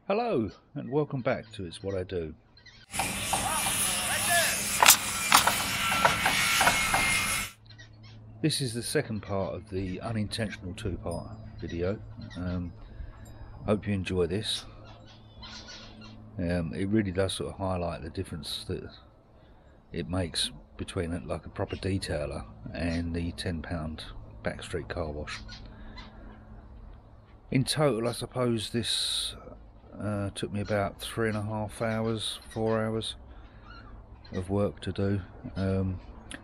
Hello and welcome back to It's What I Do. This is the second part of the unintentional two-part video. Hope you enjoy this. It really does sort of highlight the difference that it makes between it, like a proper detailer and the £10 backstreet car wash. In total, I suppose this took me about 3.5 hours, 4 hours of work to do.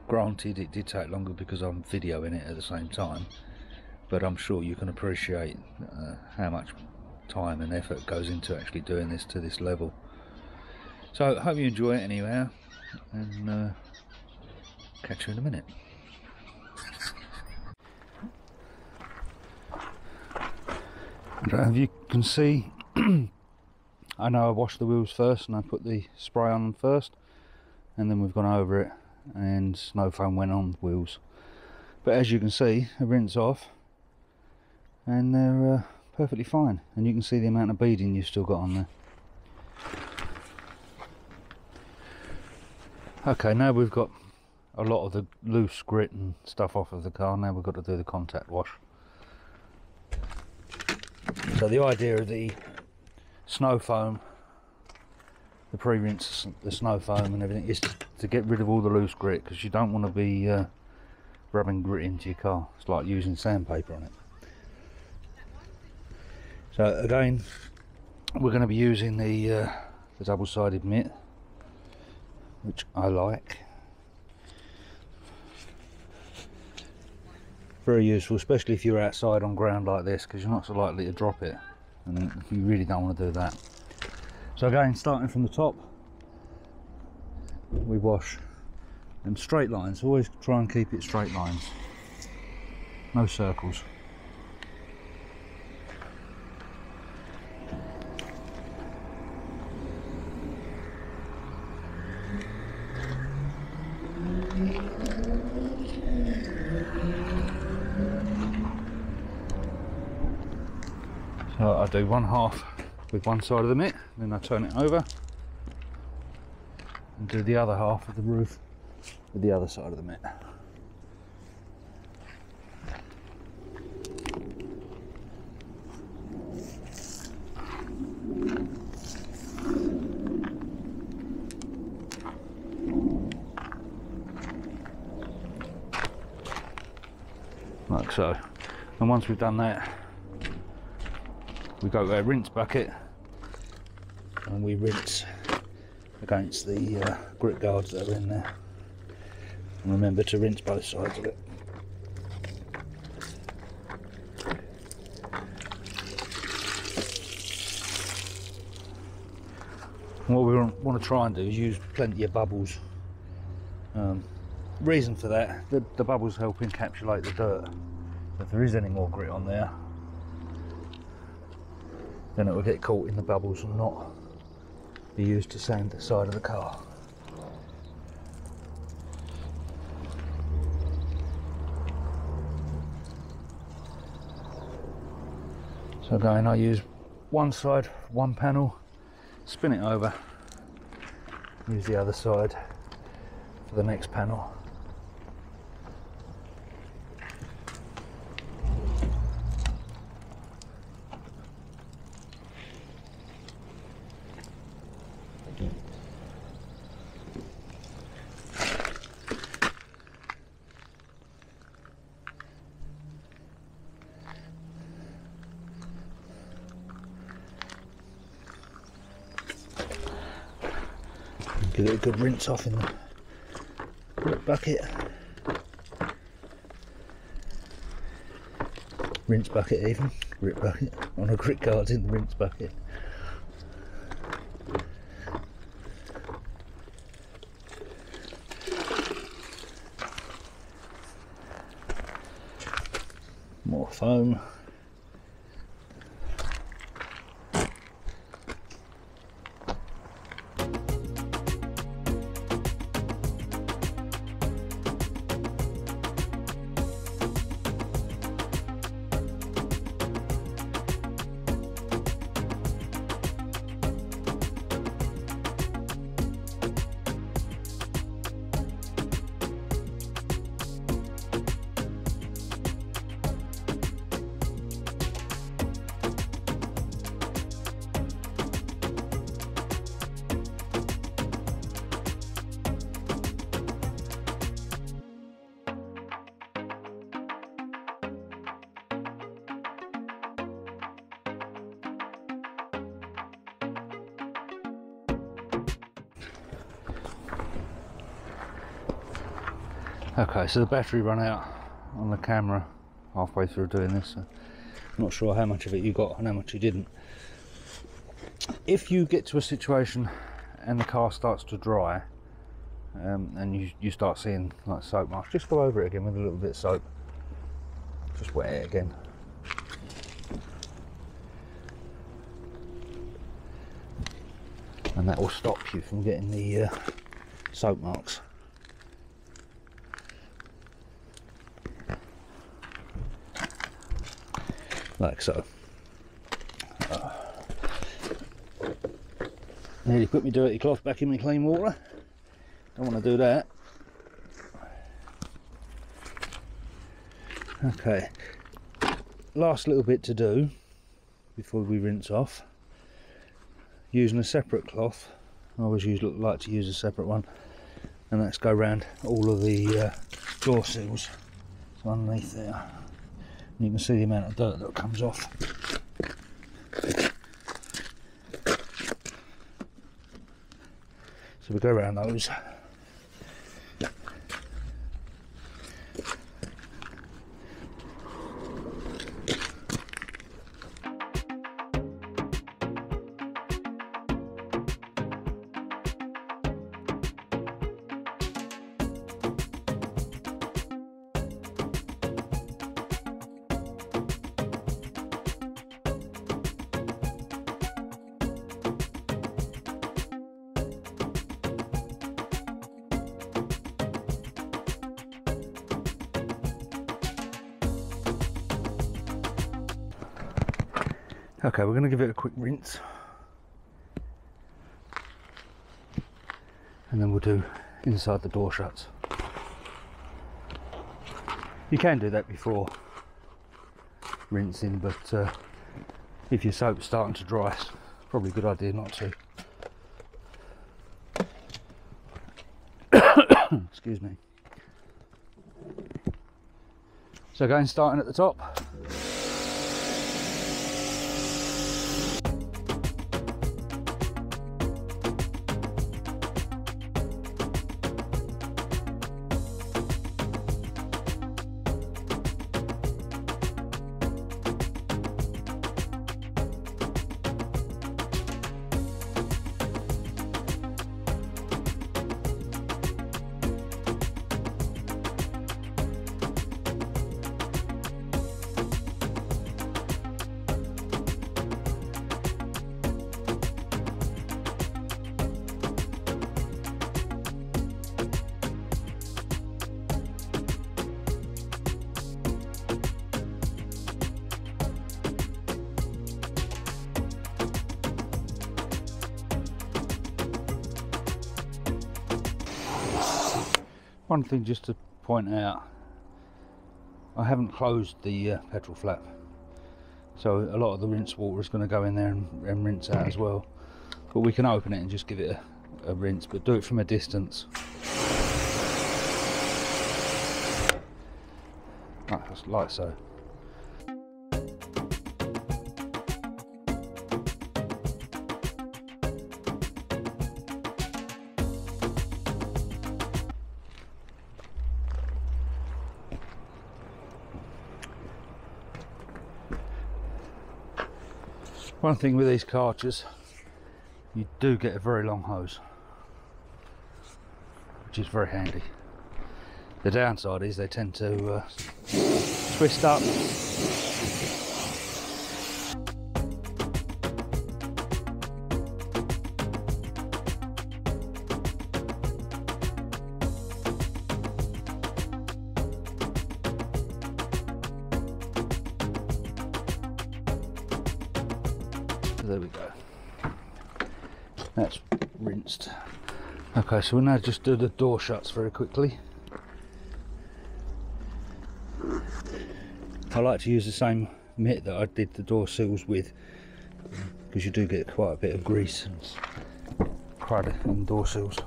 Granted, it did take longer because I'm videoing it at the same time, but I'm sure you can appreciate how much time and effort goes into actually doing this to this level. So I hope you enjoy it anyhow, and catch you in a minute. As you can see, I know I washed the wheels first and I put the spray on them first, and then we've gone over it and snow foam went on the wheels. But as you can see, I rinse off and they're perfectly fine, and you can see the amount of beading you've still got on there. Okay, now we've got a lot of the loose grit and stuff off of the car. Now we've got to do the contact wash. So the idea of the snow foam, the pre-rinse, the snow foam and everything, is to get rid of all the loose grit, because you don't want to be rubbing grit into your car. It's like using sandpaper on it. So again, we're going to be using the double-sided mitt, which I like. Very useful, especially if you're outside on ground like this, because you're not so likely to drop it, and you really don't want to do that. So again, starting from the top, we wash them straight lines. Always try and keep it straight lines, no circles. So I do one half with one side of the mitt, then I turn it over and do the other half of the roof with the other side of the mitt. Like so. And once we've done that, we go to our rinse bucket and we rinse against the grit guards that are in there. And remember to rinse both sides of it. And what we want to try and do is use plenty of bubbles. Reason for that, the bubbles help encapsulate the dirt. If there is any more grit on there, then it will get caught in the bubbles and not be used to sand the side of the car. So again, I use one side, one panel, spin it over, use the other side for the next panel. Give it a good rinse off in the grit bucket. Rinse bucket even, grit bucket, on a grit guard in the rinse bucket. More foam. Okay, so the battery ran out on the camera halfway through doing this, so I'm not sure how much of it you got and how much you didn't. If you get to a situation and the car starts to dry, and you start seeing like soap marks, just go over it again with a little bit of soap, just wet it again. And that will stop you from getting the soap marks. Like so. Nearly put my dirty cloth back in my clean water. Don't want to do that. Okay, last little bit to do before we rinse off. Using a separate cloth, I always like to use a separate one, and let's go around all of the door seals underneath there. And you can see the amount of dirt that comes off. So we go around those. Okay, we're going to give it a quick rinse, and then we'll do inside the door shuts. You can do that before rinsing, but if your soap's starting to dry, it's probably a good idea not to. Excuse me. So again, starting at the top. One thing just to point out, I haven't closed the petrol flap, so a lot of the rinse water is going to go in there and rinse out as well. But we can open it and just give it a rinse, but do it from a distance. Like so. One thing with these cartridges, you do get a very long hose, which is very handy. The downside is they tend to twist up. There we go. That's rinsed. Okay, so we'll now just do the door shuts very quickly. I like to use the same mitt that I did the door seals with, because you do get quite a bit of grease and crud in door seals.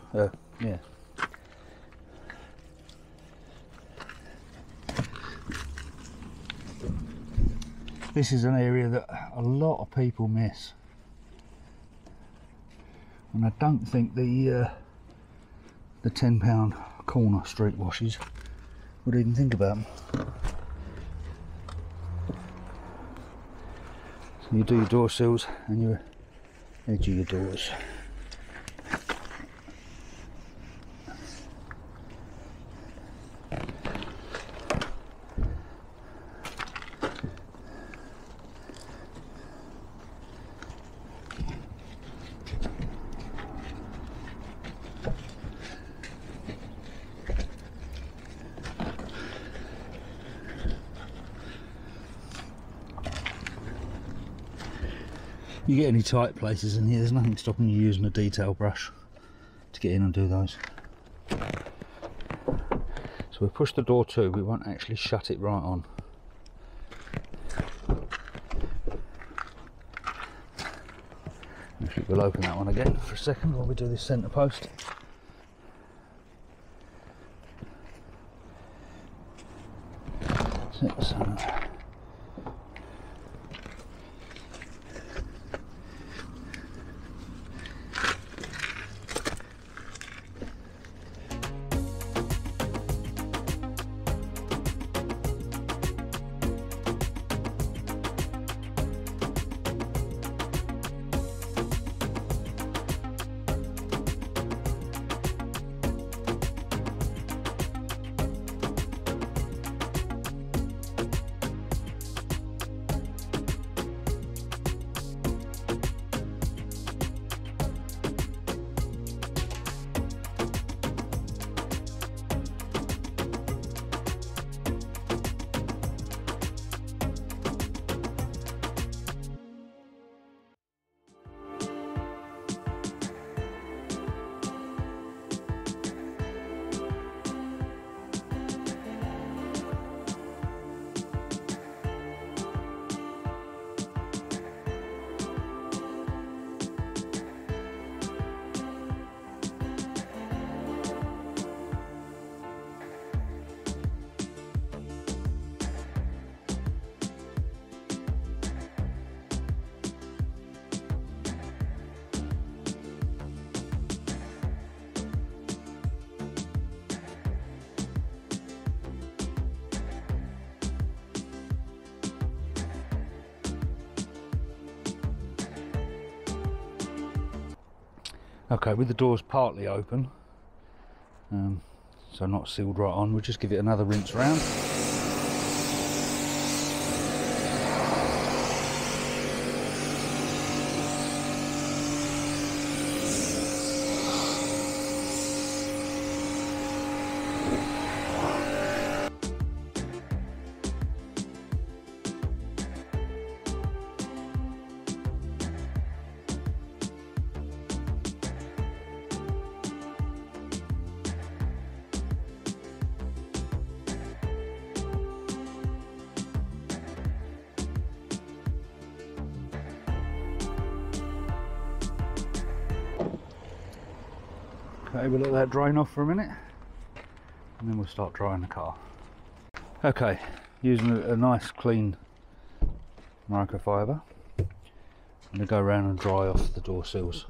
Yeah. This is an area that a lot of people miss, and I don't think the £10 corner street washes would even think about them. So you do your door sills and your edge of your doors. You get any tight places in here, there's nothing stopping you using a detail brush to get in and do those. So we push the door to, we won't actually shut it right on. Actually, we'll open that one again for a second while we do this centre post. Okay, with the doors partly open, so not sealed right on, we'll just give it another rinse round. Okay, we'll let that drain off for a minute and then we'll start drying the car. Okay, using a nice clean microfiber, I'm going to go around and dry off the door sills.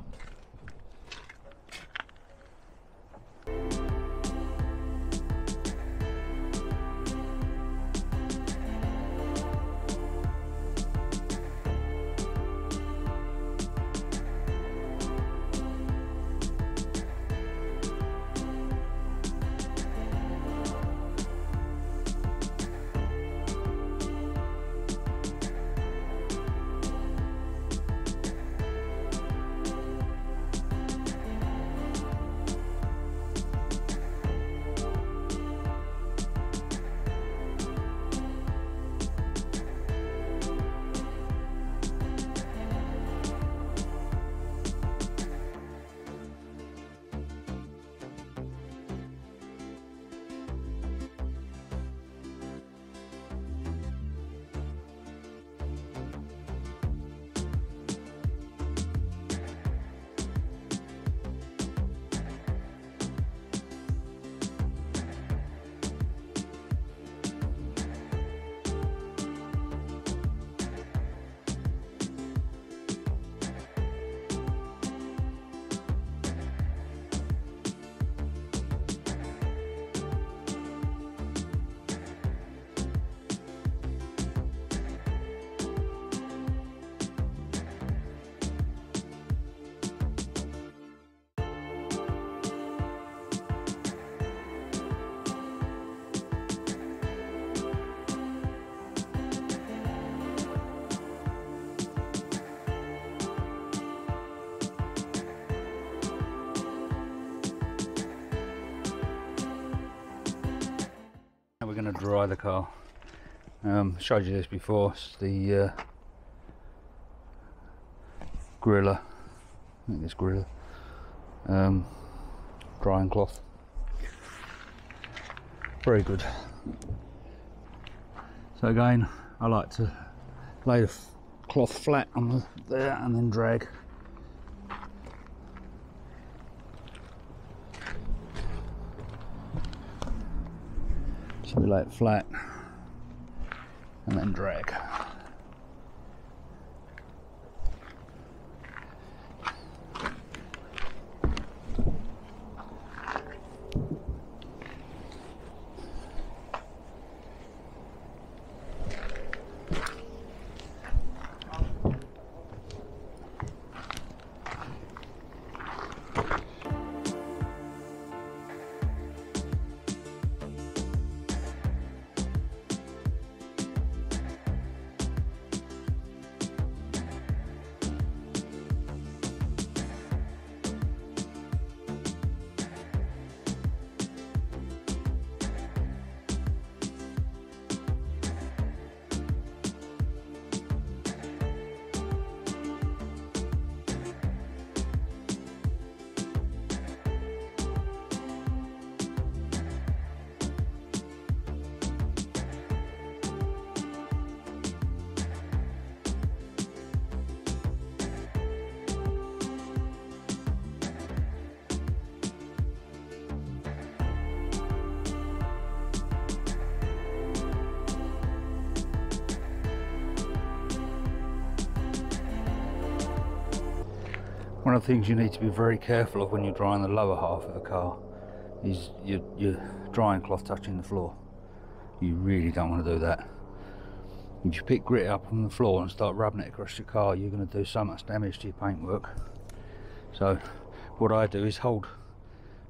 going to dry the car. Showed you this before. It's the Gorilla, I think it's Gorilla drying cloth. Very good. So again, I like to lay the cloth flat on there and then drag. So we lay it flat and then drag. One of the things you need to be very careful of when you're drying the lower half of the car is your drying cloth touching the floor. You really don't want to do that. If you pick grit up on the floor and start rubbing it across your car, you're going to do so much damage to your paintwork. So what I do is hold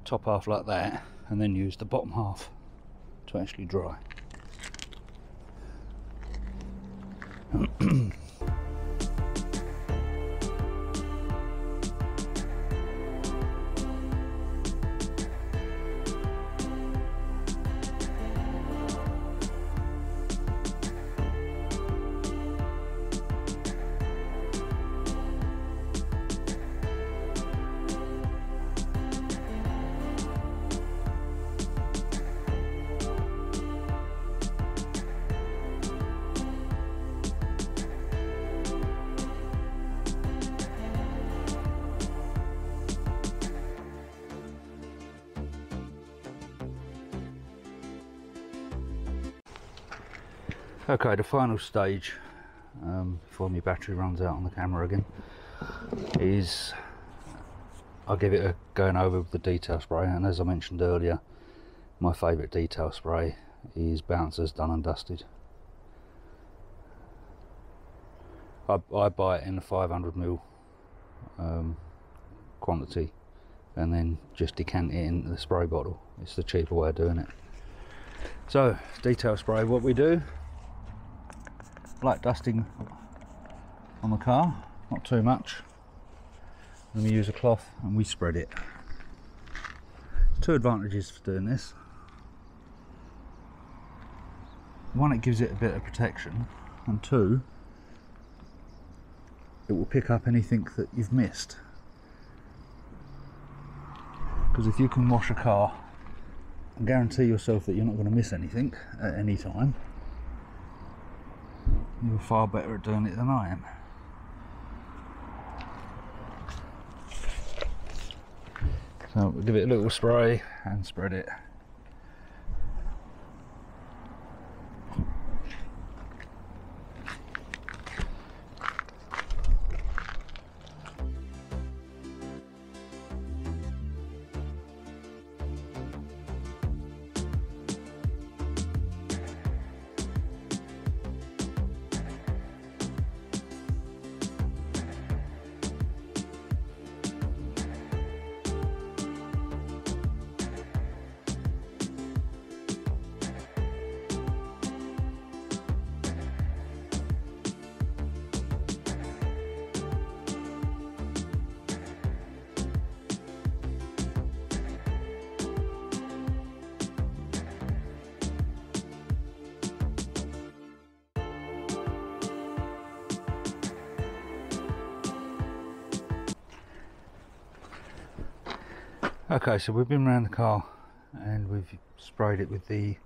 top half like that and then use the bottom half to actually dry. Okay, the final stage before my battery runs out on the camera again is I'll give it a going over with the detail spray, and as I mentioned earlier, my favourite detail spray is Bouncer's Done and Dusted. I buy it in a 500ml quantity and then just decant it into the spray bottle. It's the cheaper way of doing it. So detail spray, what we do, light dusting on the car, not too much. Then we use a cloth and we spread it. There's two advantages for doing this. One, it gives it a bit of protection, and two, it will pick up anything that you've missed. Because if you can wash a car and guarantee yourself that you're not going to miss anything at any time, you're far better at doing it than I am. So we'll give it a little spray and spread it. Okay, so we've been around the car and we've sprayed it with the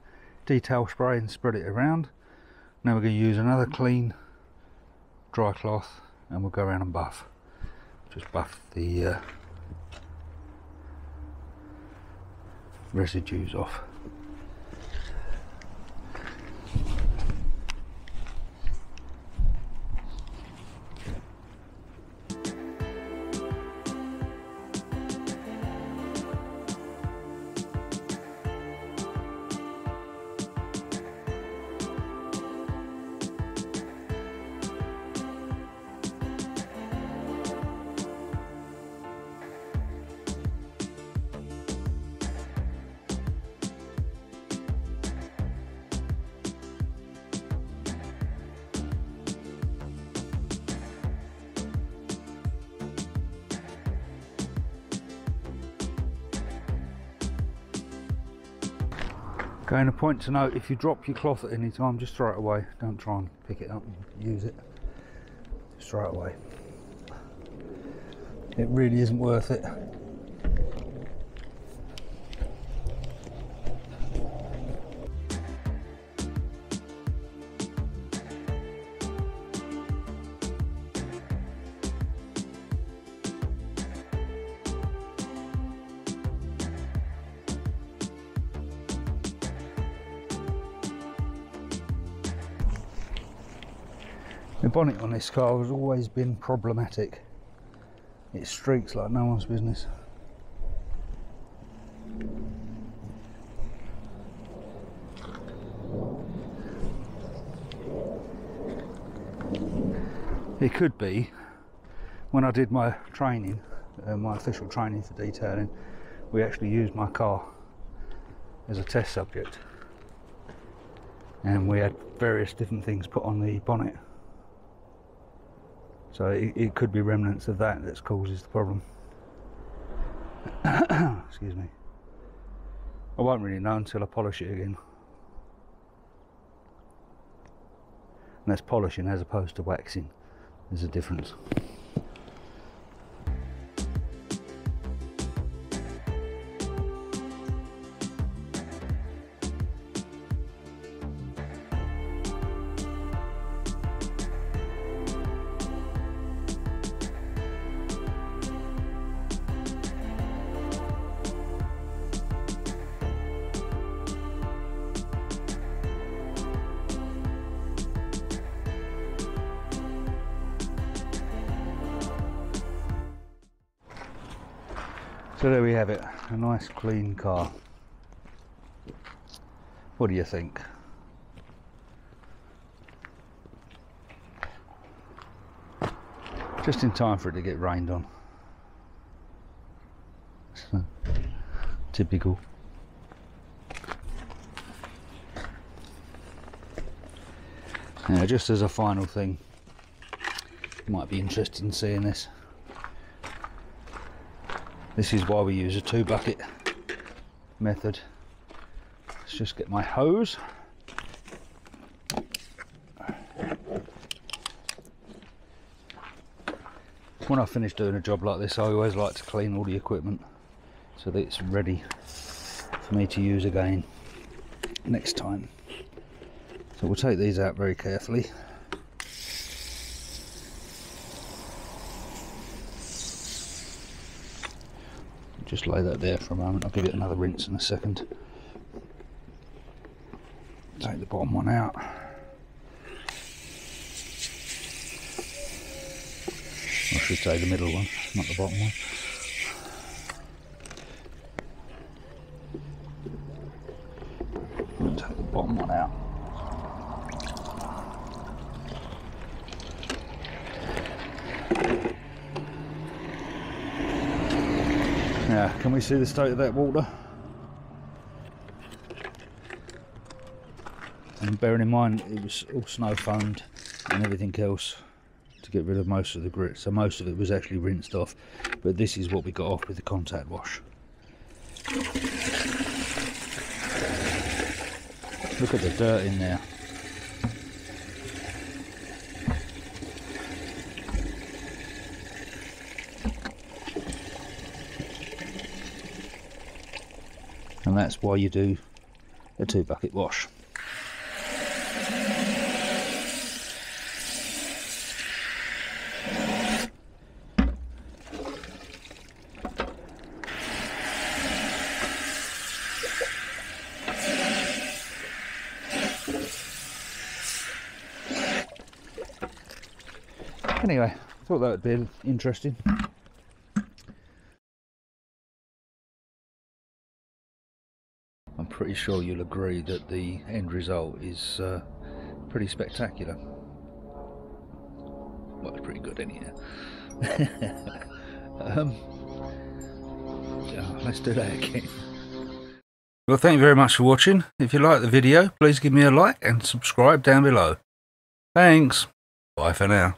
detail spray and spread it around. Now we're going to use another clean dry cloth and we'll go around and buff. Just buff the residues off. Okay, and a point to note, if you drop your cloth at any time, just throw it away. Don't try and pick it up and use it. Just throw it away. It really isn't worth it. The bonnet on this car has always been problematic. It streaks like no one's business. It could be, when I did my training, my official training for detailing, we actually used my car as a test subject. And we had various different things put on the bonnet. So it could be remnants of that causes the problem. Excuse me. I won't really know until I polish it again. And that's polishing as opposed to waxing. There's a difference. So there we have it, a nice clean car. What do you think? Just in time for it to get rained on. So, typical. Now, just as a final thing, you might be interested in seeing this. This is why we use a 2-bucket method. Let's just get my hose. When I finish doing a job like this, I always like to clean all the equipment so that it's ready for me to use again next time. So we'll take these out very carefully. Just lay that there for a moment. I'll give it another rinse in a second. Take the bottom one out. I should say the middle one, not the bottom one. I'll take the bottom one out. Now, can we see the state of that water? And bearing in mind it was all snow foamed and everything else to get rid of most of the grit, so most of it was actually rinsed off, but this is what we got off with the contact wash. Look at the dirt in there. and that's why you do a 2-bucket wash. Anyway, I thought that would be interesting. I'm pretty sure you'll agree that the end result is pretty spectacular. Well, it's pretty good anyhow. Let's do that again. Well, thank you very much for watching. If you like the video, please give me a like and subscribe down below. Thanks. Bye for now.